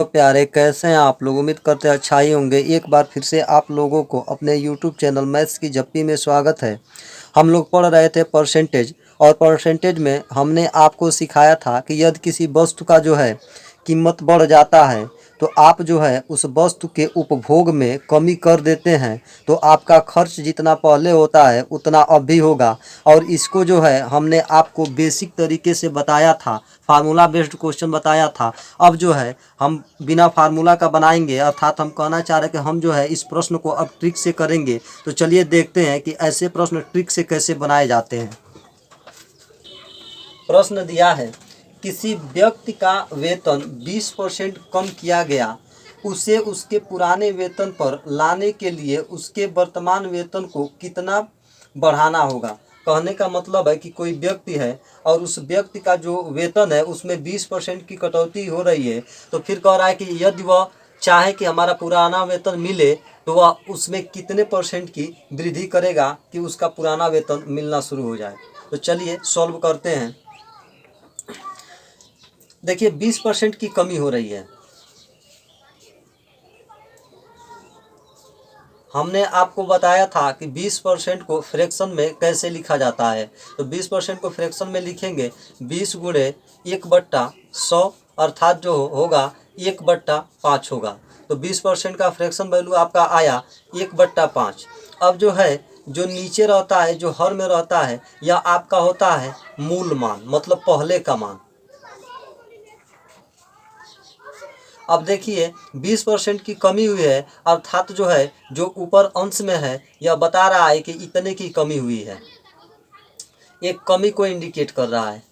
तो प्यारे, कैसे हैं आप लोग? उम्मीद करते हैं अच्छा ही होंगे। एक बार फिर से आप लोगों को अपने यूट्यूब चैनल मैथ्स की झप्पी में स्वागत है। हम लोग पढ़ रहे थे परसेंटेज, और परसेंटेज में हमने आपको सिखाया था कि यदि किसी वस्तु का जो है कीमत बढ़ जाता है तो आप जो है उस वस्तु के उपभोग में कमी कर देते हैं, तो आपका खर्च जितना पहले होता है उतना अब भी होगा। और इसको जो है हमने आपको बेसिक तरीके से बताया था, फार्मूला बेस्ड क्वेश्चन बताया था। अब जो है हम बिना फार्मूला का बनाएंगे, अर्थात हम कहना चाह रहे हैं कि हम जो है इस प्रश्न को अब ट्रिक से करेंगे। तो चलिए देखते हैं कि ऐसे प्रश्न ट्रिक से कैसे बनाए जाते हैं। प्रश्न दिया है, किसी व्यक्ति का वेतन 20% कम किया गया, उसे उसके पुराने वेतन पर लाने के लिए उसके वर्तमान वेतन को कितना बढ़ाना होगा। कहने का मतलब है कि कोई व्यक्ति है और उस व्यक्ति का जो वेतन है उसमें 20% की कटौती हो रही है। तो फिर कह रहा है कि यदि वह चाहे कि हमारा पुराना वेतन मिले तो वह उसमें कितने परसेंट की वृद्धि करेगा कि उसका पुराना वेतन मिलना शुरू हो जाए। तो चलिए सॉल्व करते हैं। देखिए 20% की कमी हो रही है। हमने आपको बताया था कि 20% को फ्रैक्शन में कैसे लिखा जाता है। तो 20% को फ्रैक्शन में लिखेंगे 20 गुणे 1/100, अर्थात जो होगा 1/5 होगा। तो 20% का फ्रैक्शन वैल्यू आपका आया 1/5। अब जो है जो नीचे रहता है, जो हर में रहता है, यह आपका होता है मूल मान, मतलब पहले का मान। अब देखिए 20% की कमी हुई है, अर्थात जो है जो ऊपर अंश में है यह बता रहा है कि इतने की कमी हुई है, एक कमी को इंडिकेट कर रहा है।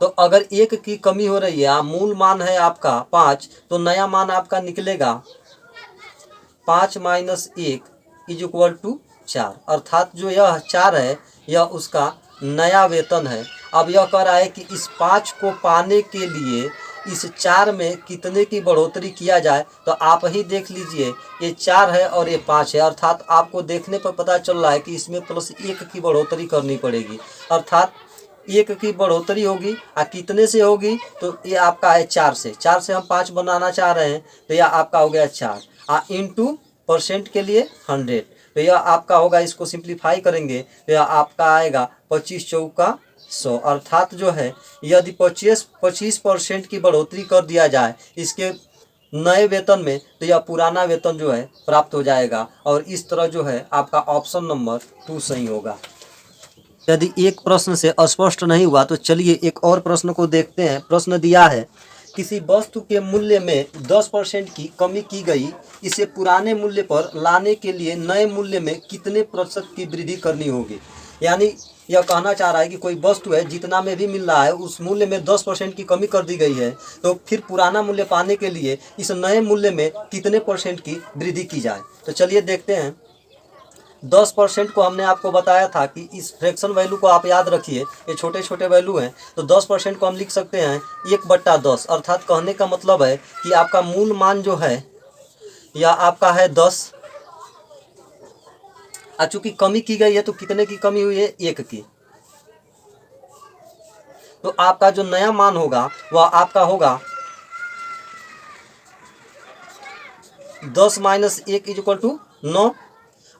तो अगर एक की कमी हो रही है, मूल मान है आपका 5, तो नया मान आपका निकलेगा 5 माइनस 1 इज इक्वल टू 4, अर्थात जो यह 4 है यह उसका नया वेतन है। अब यह कह रहा है कि इस 5 को पाने के लिए इस 4 में कितने की बढ़ोतरी किया जाए। तो आप ही देख लीजिए, ये 4 है और ये 5 है, अर्थात आपको देखने पर पता चल रहा है कि इसमें +1 की बढ़ोतरी करनी पड़ेगी। अर्थात 1 की बढ़ोतरी होगी, कितने से होगी? तो ये आपका है 4 से। 4 से हम 5 बनाना चाह रहे हैं, तो यह आपका हो गया 4 इंटू परसेंट के लिए 100। तो यह आपका होगा, इसको सिंप्लीफाई करेंगे तो यह आपका आएगा 25 चौका 100, अर्थात जो है यदि 25% की बढ़ोतरी कर दिया जाए इसके नए वेतन में, तो यह पुराना वेतन जो है प्राप्त हो जाएगा। और इस तरह जो है आपका ऑप्शन नंबर 2 सही होगा। यदि एक प्रश्न से स्पष्ट नहीं हुआ तो चलिए एक और प्रश्न को देखते हैं। प्रश्न दिया है, किसी वस्तु के मूल्य में 10% की कमी की गई, इसे पुराने मूल्य पर लाने के लिए नए मूल्य में कितने प्रतिशत की वृद्धि करनी होगी। यानी यह कहना चाह रहा है कि कोई वस्तु है जितना में भी मिल रहा है उस मूल्य में 10% की कमी कर दी गई है, तो फिर पुराना मूल्य पाने के लिए इस नए मूल्य में कितने परसेंट की वृद्धि की जाए। तो चलिए देखते हैं। 10% को हमने आपको बताया था कि इस फ्रैक्शन वैल्यू को आप याद रखिए, ये छोटे छोटे वैल्यू हैं। तो 10% को हम लिख सकते हैं 1/10, अर्थात कहने का मतलब है कि आपका मूल मान जो है यह आपका है 10, और चूंकि कमी की गई है तो कितने की कमी हुई है? 1 की। तो आपका जो नया मान होगा वह आपका होगा 10 माइनस 1 इज इक्वल टू 9।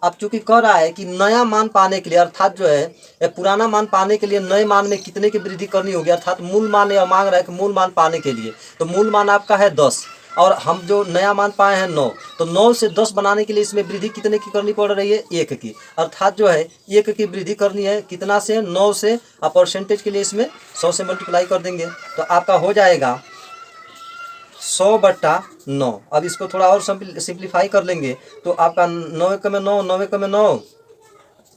अब चूंकि कह रहा है कि नया मान पाने के लिए, अर्थात जो है पुराना मान पाने के लिए नए मान में कितने की वृद्धि करनी होगी, अर्थात मूल मान यह मांग रहा है कि मूल मान पाने के लिए, तो मूल मान आपका है 10 और हम जो नया मान पाए हैं 9, तो 9 से 10 बनाने के लिए इसमें वृद्धि कितने की करनी पड़ रही है? 1 की, अर्थात जो है 1 की वृद्धि करनी है कितना से? 9 से। परसेंटेज के लिए इसमें 100 से मल्टीप्लाई कर देंगे तो आपका हो जाएगा 100/9। अब इसको थोड़ा और सिंप्लीफाई कर लेंगे तो आपका 9 एकम में 9, 9 एकम में 9,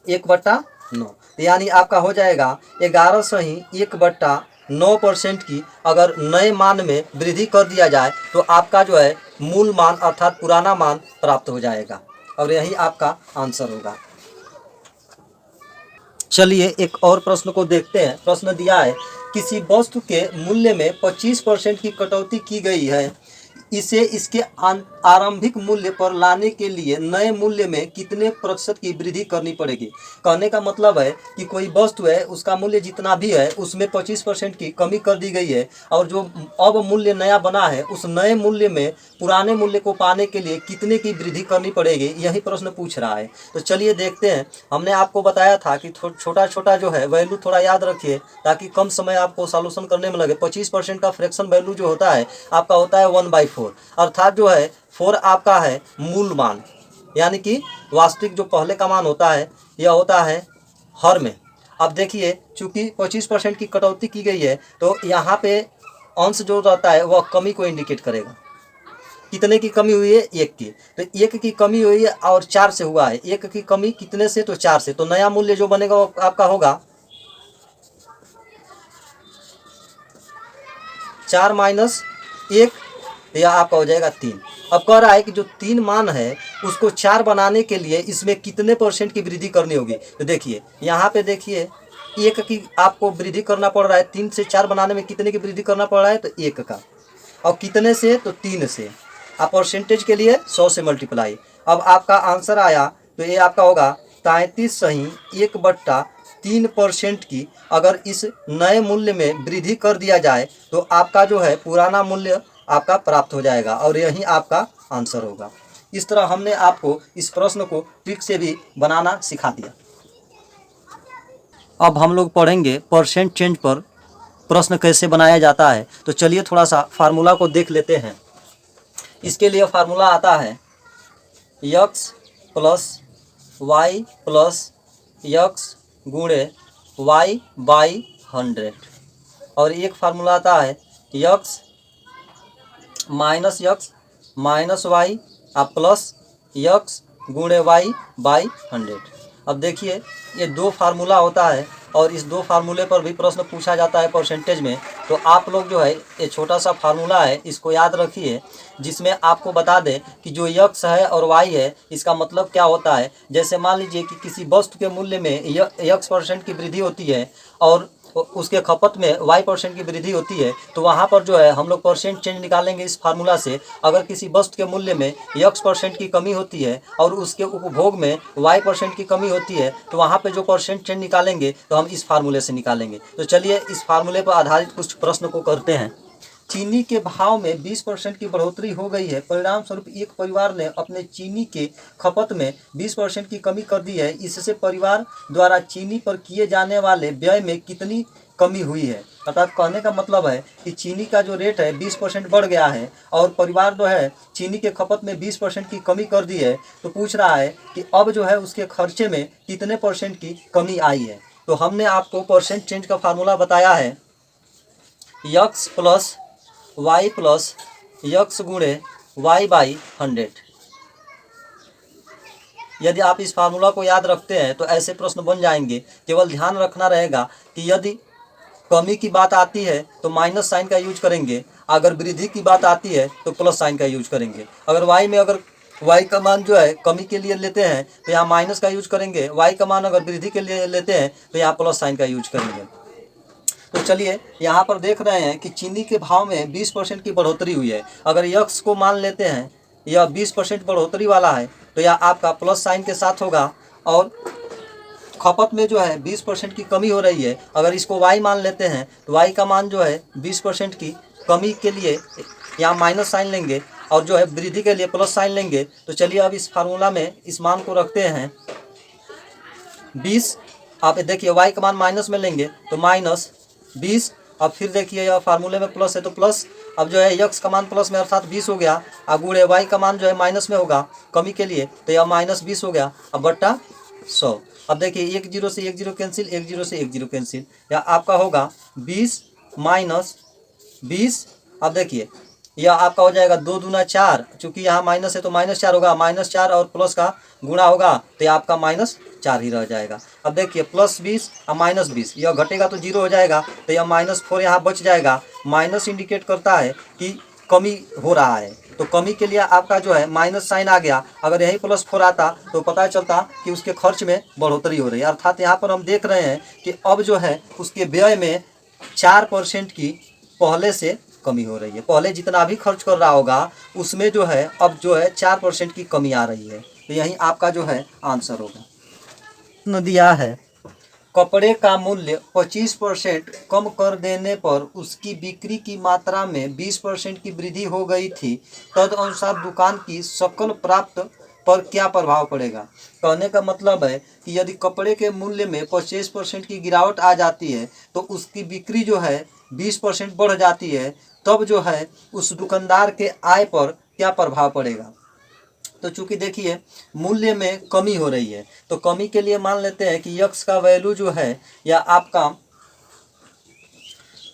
1/9, यानी आपका हो जाएगा 1100 ही 1/9% की अगर नए मान में वृद्धि कर दिया जाए तो आपका जो है मूल मान अर्थात पुराना मान प्राप्त हो जाएगा, और यही आपका आंसर होगा। चलिए एक और प्रश्न को देखते हैं। प्रश्न दिया है, किसी वस्तु के मूल्य में 25% की कटौती की गई है, इसे इसके आरंभिक मूल्य पर लाने के लिए नए मूल्य में कितने प्रतिशत की वृद्धि करनी पड़ेगी। कहने का मतलब है कि कोई वस्तु है, उसका मूल्य जितना भी है उसमें 25% की कमी कर दी गई है, और जो अब मूल्य नया बना है उस नए मूल्य में पुराने मूल्य को पाने के लिए कितने की वृद्धि करनी पड़ेगी, यही प्रश्न पूछ रहा है। तो चलिए देखते हैं। हमने आपको बताया था कि छोटा छोटा जो है वैल्यू थोड़ा याद रखिए ताकि कम समय आपको सॉल्यूशन करने में लगे। 25% का फ्रैक्शन वैल्यू जो होता है आपका होता है 1/4, अर्थात जो है 4 आपका है मूल मान, यानी कि वास्तविक जो पहले का मान होता है यह होता है हर में। अब देखिए चूंकि 25% की कटौती की गई है तो यहाँ पे अंश जो रहता है वह कमी को इंडिकेट करेगा। कितने की कमी हुई है? 1 की। तो 1 की कमी हुई है और 4 से हुआ है। 1 की कमी कितने से? तो 4 से। तो नया मूल्य जो बनेगा वो आपका होगा 4 माइनस 1, यह आपका हो जाएगा 3। अब कह रहा है कि जो 3 मान है उसको 4 बनाने के लिए इसमें कितने % की वृद्धि करनी होगी। तो देखिए यहाँ पे देखिए 1 की आपको वृद्धि करना पड़ रहा है। 3 से 4 बनाने में कितने की वृद्धि करना पड़ रहा है? तो 1 का। और कितने से? तो 3 से। आप परसेंटेज के लिए 100 से मल्टीप्लाई। अब आपका आंसर आया तो ये आपका होगा 33 सही 1/3% की अगर इस नए मूल्य में वृद्धि कर दिया जाए तो आपका जो है पुराना मूल्य आपका प्राप्त हो जाएगा, और यही आपका आंसर होगा। इस तरह हमने आपको इस प्रश्न को ट्रिक से भी बनाना सिखा दिया। अब हम लोग पढ़ेंगे परसेंट चेंज पर प्रश्न कैसे बनाया जाता है। तो चलिए थोड़ा सा फार्मूला को देख लेते हैं। इसके लिए फार्मूला आता है x plus y plus x गुणे y बाई 100, और एक फार्मूला आता है x minus y plus x गुणे y बाई 100। अब देखिए ये दो फार्मूला होता है और इस दो फार्मूले पर भी प्रश्न पूछा जाता है परसेंटेज में। तो आप लोग जो है ये छोटा सा फार्मूला है इसको याद रखिए, जिसमें आपको बता दें कि जो x है और y है इसका मतलब क्या होता है। जैसे मान लीजिए कि किसी वस्तु के मूल्य में x% की वृद्धि होती है और उसके खपत में y% की वृद्धि होती है, तो वहाँ पर जो है हम लोग परसेंट चेंज निकालेंगे इस फार्मूला से। अगर किसी वस्तु के मूल्य में x% की कमी होती है और उसके उपभोग में y% की कमी होती है, तो वहाँ पे जो परसेंट चेंज निकालेंगे तो हम इस फार्मूले से निकालेंगे। तो चलिए इस फार्मूले पर आधारित कुछ प्रश्न को करते हैं। चीनी के भाव में 20% की बढ़ोतरी हो गई है, परिणाम स्वरूप एक परिवार ने अपने चीनी के खपत में 20% की कमी कर दी है। इससे परिवार द्वारा चीनी पर किए जाने वाले व्यय में कितनी कमी हुई है। अर्थात कहने का मतलब है कि चीनी का जो रेट है 20% बढ़ गया है और परिवार जो है चीनी के खपत में 20% की कमी कर दी है। तो पूछ रहा है कि अब जो है उसके खर्चे में कितने % की कमी आई है। तो हमने आपको परसेंट चेंज का फार्मूला बताया है x plus y plus x गुणे y बाई 100। यदि आप इस फार्मूला को याद रखते हैं तो ऐसे प्रश्न बन जाएंगे। केवल ध्यान रखना रहेगा कि यदि कमी की बात आती है तो माइनस साइन का यूज करेंगे, अगर वृद्धि की बात आती है तो प्लस साइन का यूज करेंगे। अगर y में अगर y का मान जो है कमी के लिए लेते हैं तो यहाँ माइनस का यूज करेंगे, y का मान अगर वृद्धि के लिए लेते हैं तो यहाँ प्लस साइन का यूज करेंगे। तो चलिए यहाँ पर देख रहे हैं कि चीनी के भाव में 20% की बढ़ोतरी हुई है। अगर x को मान लेते हैं यह 20% बढ़ोतरी वाला है तो यह आपका प्लस साइन के साथ होगा, और खपत में जो है 20% की कमी हो रही है। अगर इसको y मान लेते हैं तो y का मान जो है 20% की कमी के लिए यहाँ माइनस साइन लेंगे और जो है वृद्धि के लिए प्लस साइन लेंगे। तो चलिए अब इस फार्मूला में इस मान को रखते हैं 20। आप देखिए y का मान माइनस में लेंगे तो माइनस 20। अब फिर देखिए यह फार्मूले में प्लस है तो प्लस, अब जो है x का मान प्लस में अर्थात 20 हो गया। अब गुणे y का मान जो है माइनस में होगा कमी के लिए, तो यह माइनस 20 हो गया। अब बट्टा 100। अब देखिए 1 0 से 1 0 कैंसिल, 1 0 से 1 0 कैंसिल, या आपका होगा 20 माइनस 20। अब देखिए यह आपका हो जाएगा 2 दूना 4, चूँकि यहाँ माइनस है तो -4 होगा, -4 और प्लस का गुणा होगा तो यह आपका -4 ही रह जाएगा। अब देखिए प्लस 20 और -20, यह घटेगा तो 0 हो जाएगा, तो यह -4 यहाँ बच जाएगा। माइनस इंडिकेट करता है कि कमी हो रहा है, तो कमी के लिए आपका जो है माइनस साइन आ गया। अगर यही +4 आता तो पता चलता कि उसके खर्च में बढ़ोतरी हो रही है। अर्थात यहाँ पर हम देख रहे हैं कि अब जो है उसके व्यय में 4% की पहले से कमी हो रही है। पहले जितना भी खर्च कर रहा होगा उसमें जो है अब जो है 4% की कमी आ रही है। तो यही आपका जो है आंसर होगा। प्रश्न दिया है कपड़े का मूल्य 25% कम कर देने पर उसकी बिक्री की मात्रा में 20% की वृद्धि हो गई थी, तदनुसार दुकान की सकल प्राप्त पर क्या प्रभाव पड़ेगा। कहने का मतलब है कि यदि कपड़े के मूल्य में 25% की गिरावट आ जाती है तो उसकी बिक्री जो है 20% बढ़ जाती है, तब जो है उस दुकानदार के आय पर क्या प्रभाव पड़ेगा। तो चूंकि देखिए मूल्य में कमी हो रही है, तो कमी के लिए मान लेते हैं कि यक्स का वैल्यू जो है या आपका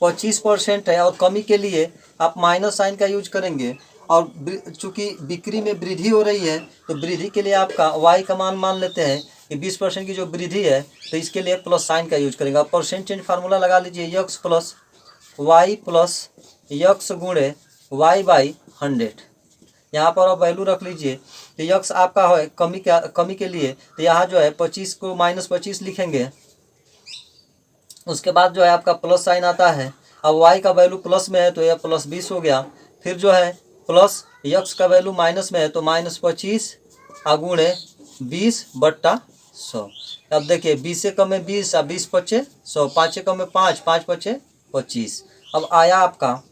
25% है, और कमी के लिए आप माइनस साइन का यूज करेंगे, और चूंकि बिक्री में वृद्धि हो रही है तो वृद्धि के लिए आपका वाई का मान लेते हैं कि 20% की जो वृद्धि है तो इसके लिए प्लस साइन का यूज करेंगे। परसेंट चेंज फार्मूला लगा लीजिए, x plus y plus x गुणे वाई बाई 100। यहाँ पर आप वैल्यू रख लीजिए। तो यक्स आपका है कमी के लिए, तो यहाँ जो है 25 को -25 लिखेंगे, उसके बाद जो है आपका प्लस साइन आता है। अब वाई का वैल्यू प्लस में है तो यह +20 हो गया। फिर जो है प्लस यक्स का वैल्यू माइनस में है तो -25 गुणे 20/100। अब देखिए 20 से कम है 20, 20 पच्चे 100, 5 से कम है 5, 5 पच्चे 25। अब आया आपका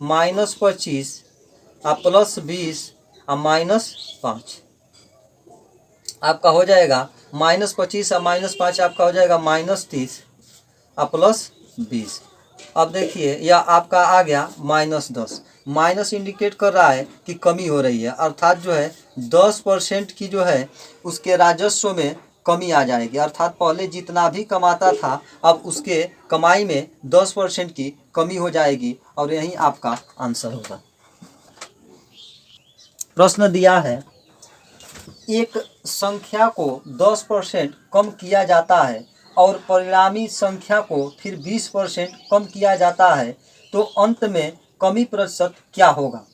-25 +20 -5, आपका हो जाएगा -25 -5 आपका हो जाएगा -30 +20। अब देखिए यह आपका आ गया -10। माइनस इंडिकेट कर रहा है कि कमी हो रही है, अर्थात जो है 10% की जो है उसके राजस्व में कमी आ जाएगी। अर्थात पहले जितना भी कमाता था अब उसके कमाई में 10% की कमी हो जाएगी, और यही आपका आंसर होगा। प्रश्न दिया है एक संख्या को 10% कम किया जाता है और परिणामी संख्या को फिर 20% कम किया जाता है, तो अंत में कमी प्रतिशत क्या होगा।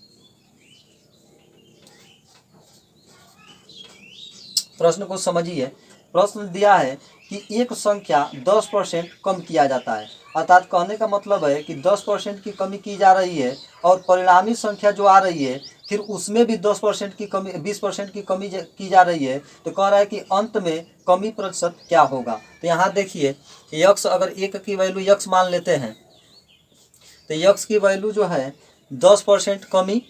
प्रश्न को समझिए। प्रश्न दिया है कि एक संख्या 10% कम किया जाता है, अर्थात कहने का मतलब है कि 10% की कमी की जा रही है और परिणामी संख्या जो आ रही है फिर उसमें भी 10% की कमी 20% की कमी की जा रही है। तो कह रहा है कि अंत में कमी प्रतिशत क्या होगा। तो यहाँ देखिए यक्स, अगर एक की वैल्यू यक्स मान लेते हैं तो यक्स की वैल्यू जो है 10% कमी,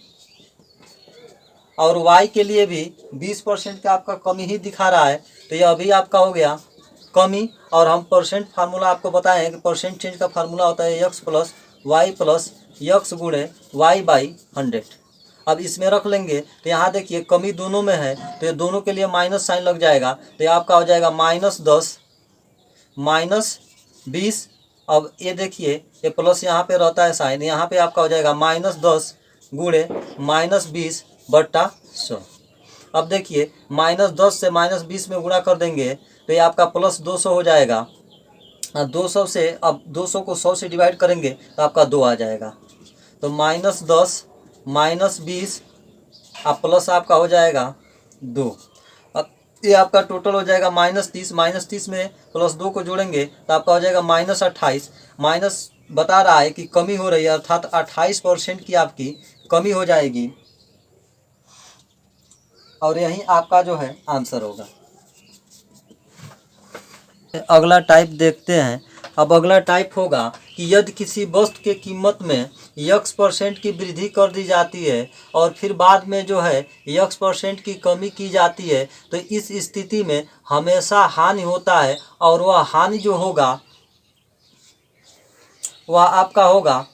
और y के लिए भी 20% का आपका कमी ही दिखा रहा है। तो यह अभी आपका हो गया कमी, और हम परसेंट फार्मूला आपको बताएं कि परसेंट चेंज का फार्मूला होता है x plus y plus x गुणे वाई बाई 100। अब इसमें रख लेंगे तो यहाँ देखिए कमी दोनों में है तो ये दोनों के लिए माइनस साइन लग जाएगा, तो ये आपका हो जाएगा -10 -20। अब ये देखिए ये प्लस यहाँ पे रहता है साइन, यहाँ पे आपका हो जाएगा -10 गुणे -20/100। अब देखिए -10 से -20 में गुणा कर देंगे तो ये आपका +200 हो जाएगा। 200 से, अब 200 को 100 से डिवाइड करेंगे तो आपका 2 आ जाएगा। तो -10 -20 प्लस आपका हो जाएगा 2। अब ये आपका टोटल हो जाएगा -30। -30 में +2 को जोड़ेंगे तो आपका हो जाएगा -28। माइनस बता रहा है कि कमी हो रही है, अर्थात 28% की आपकी कमी हो जाएगी, और यही आपका जो है आंसर होगा। अगला टाइप देखते हैं। अब अगला टाइप होगा कि यदि किसी वस्तु के कीमत में x% की वृद्धि कर दी जाती है और फिर बाद में जो है x% की कमी की जाती है, तो इस स्थिति में हमेशा हानि होता है, और वह हानि जो होगा वह आपका होगा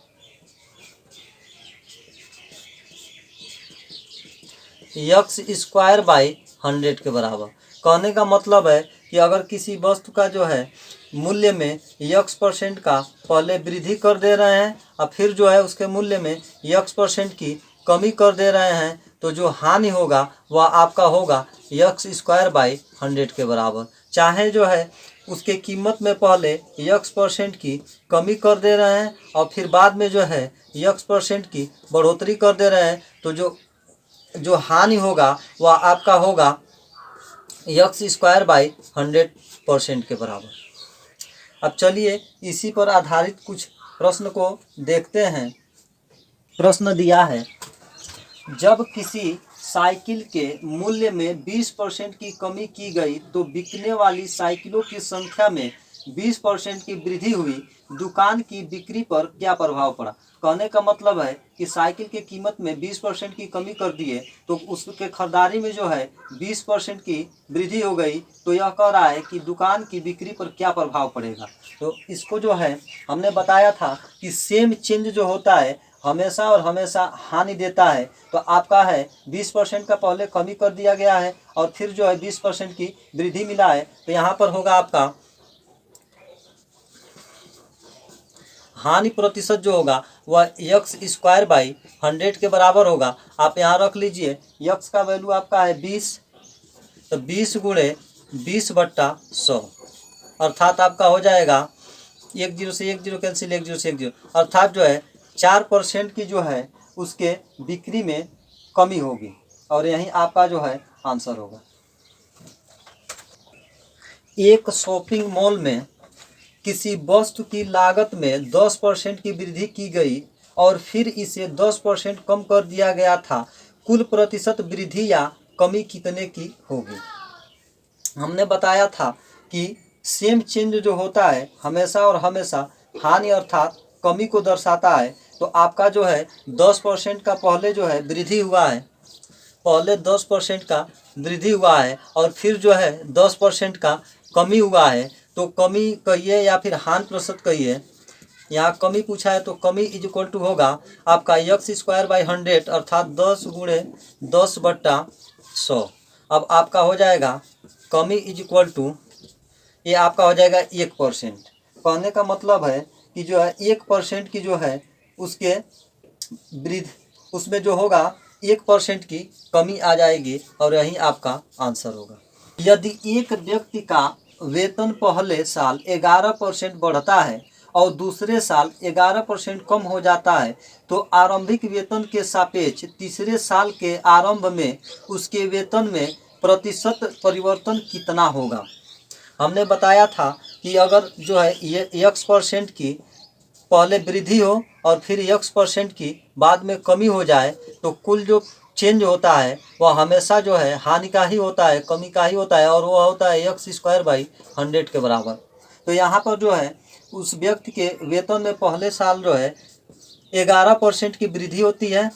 x²/100 के बराबर। कहने का मतलब है कि अगर किसी वस्तु का जो है मूल्य में x% का पहले वृद्धि कर दे रहे हैं और फिर जो है उसके मूल्य में x% की कमी कर दे रहे हैं, तो जो हानि होगा वह आपका होगा x²/100 के बराबर। चाहे जो है उसके कीमत में पहले x% की कमी कर दे रहे हैं और फिर बाद में जो है x% की बढ़ोतरी कर दे रहे हैं, तो जो हानि होगा वह आपका होगा x²/100% के बराबर। अब चलिए इसी पर आधारित कुछ प्रश्न को देखते हैं प्रश्न दिया है, जब किसी साइकिल के मूल्य में 20% की कमी की गई तो बिकने वाली साइकिलों की संख्या में 20% की वृद्धि हुई, दुकान की बिक्री पर क्या प्रभाव पड़ा। कहने का मतलब है कि साइकिल की कीमत में 20% की कमी कर दिए तो उसके खरीदारी में जो है 20% की वृद्धि हो गई, तो यह कह रहा है कि दुकान की बिक्री पर क्या प्रभाव पड़ेगा। तो इसको जो है हमने बताया था कि सेम चेंज जो होता है हमेशा और हमेशा हानि देता है। तो आपका है 20% का पहले कमी कर दिया गया है और फिर जो है 20% की वृद्धि मिला है, तो यहाँ पर होगा आपका हानि प्रतिशत जो होगा वह x² / 100 के बराबर होगा। आप यहाँ रख लीजिए, x का वैल्यू आपका है 20, तो 20 × 20/100 अर्थात आपका हो जाएगा 10 से 10 कैंसिल, 10 से 10 अर्थात जो है 4% की जो है उसके बिक्री में कमी होगी और यही आपका जो है आंसर होगा। एक शॉपिंग मॉल में किसी वस्तु की लागत में 10% की वृद्धि की गई और फिर इसे 10% कम कर दिया गया था, कुल प्रतिशत वृद्धि या कमी कितने की होगी। हमने बताया था कि सेम चेंज जो होता है हमेशा और हमेशा हानि अर्थात कमी को दर्शाता है। तो आपका जो है 10% का पहले जो है वृद्धि हुआ है, पहले 10% का वृद्धि हुआ है और फिर जो है 10% का कमी हुआ है। तो कमी कहिए या फिर हानि प्रतिशत कहिए, यहाँ कमी पूछा है तो कमी = होगा आपका x² / 100 अर्थात 10 × 10/100। अब आपका हो जाएगा कमी = ये आपका हो जाएगा 1%। कहने का मतलब है कि जो है 1% की जो है उसके वृद्धि उसमें जो होगा 1% की कमी आ जाएगी और यही आपका आंसर होगा। यदि एक व्यक्ति का वेतन पहले साल 11% बढ़ता है और दूसरे साल 11% कम हो जाता है, तो आरंभिक वेतन के सापेक्ष तीसरे साल के आरंभ में उसके वेतन में प्रतिशत परिवर्तन कितना होगा। हमने बताया था कि अगर जो है ये x% की पहले वृद्धि हो और फिर x% की बाद में कमी हो जाए तो कुल जो चेंज होता है वह हमेशा जो है हानि का ही होता है, कमी का ही होता है और वह होता है x² / 100 के बराबर। तो यहाँ पर जो है उस व्यक्ति के वेतन में पहले साल जो है 11% की वृद्धि होती है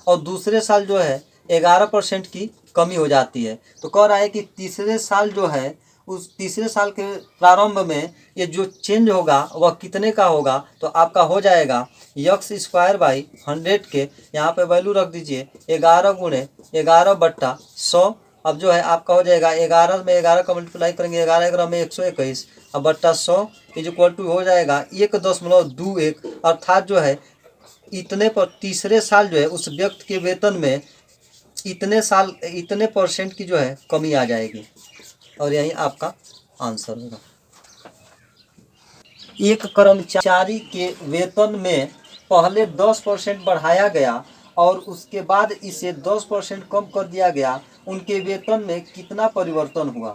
और दूसरे साल जो है 11% की कमी हो जाती है। तो कह रहा है कि तीसरे साल जो है उस तीसरे साल के प्रारंभ में ये जो चेंज होगा वह कितने का होगा। तो आपका हो जाएगा x² / 100 के यहाँ पे वैल्यू रख दीजिए 11 × 11/100। अब जो है आपका हो जाएगा 11 में 11 का मल्टीप्लाई करेंगे 11 में 121 अब /100 = हो जाएगा 1.21 अर्थात जो है इतने पर तीसरे साल जो है उस व्यक्ति के वेतन में इतने % की जो है कमी आ जाएगी और यही आपका आंसर होगा। एक कर्मचारी के वेतन में पहले 10% बढ़ाया गया और उसके बाद इसे 10% कम कर दिया गया, उनके वेतन में कितना परिवर्तन हुआ।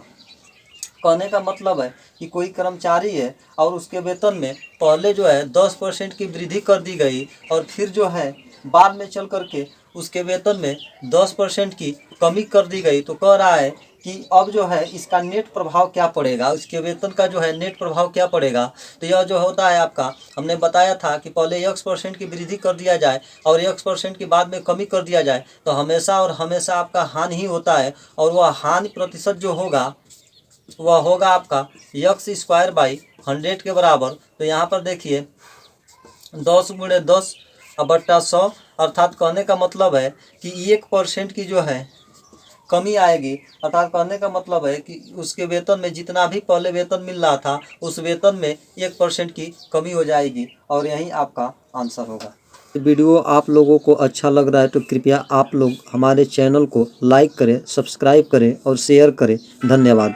कहने का मतलब है कि कोई कर्मचारी है और उसके वेतन में पहले जो है 10% की वृद्धि कर दी गई और फिर जो है बाद में चल करके उसके वेतन में 10% की कमी कर दी गई। तो कह रहा है कि अब जो है इसका नेट प्रभाव क्या पड़ेगा, उसके वेतन का जो है नेट प्रभाव क्या पड़ेगा। तो यह जो होता है आपका हमने बताया था कि पहले x% की वृद्धि कर दिया जाए और x% के बाद में कमी कर दिया जाए तो हमेशा और हमेशा आपका हानि ही होता है और वह हानि प्रतिशत जो होगा वह होगा आपका x² / 100 के बराबर। तो यहाँ पर देखिए 10 × 10/100 अर्थात कहने का मतलब है कि 1% की जो है कमी आएगी। अर्थात कहने का मतलब है कि उसके वेतन में जितना भी पहले वेतन मिल रहा था उस वेतन में 1% की कमी हो जाएगी और यही आपका आंसर होगा। वीडियो आप लोगों को अच्छा लग रहा है तो कृपया आप लोग हमारे चैनल को लाइक करें, सब्सक्राइब करें और शेयर करें। धन्यवाद।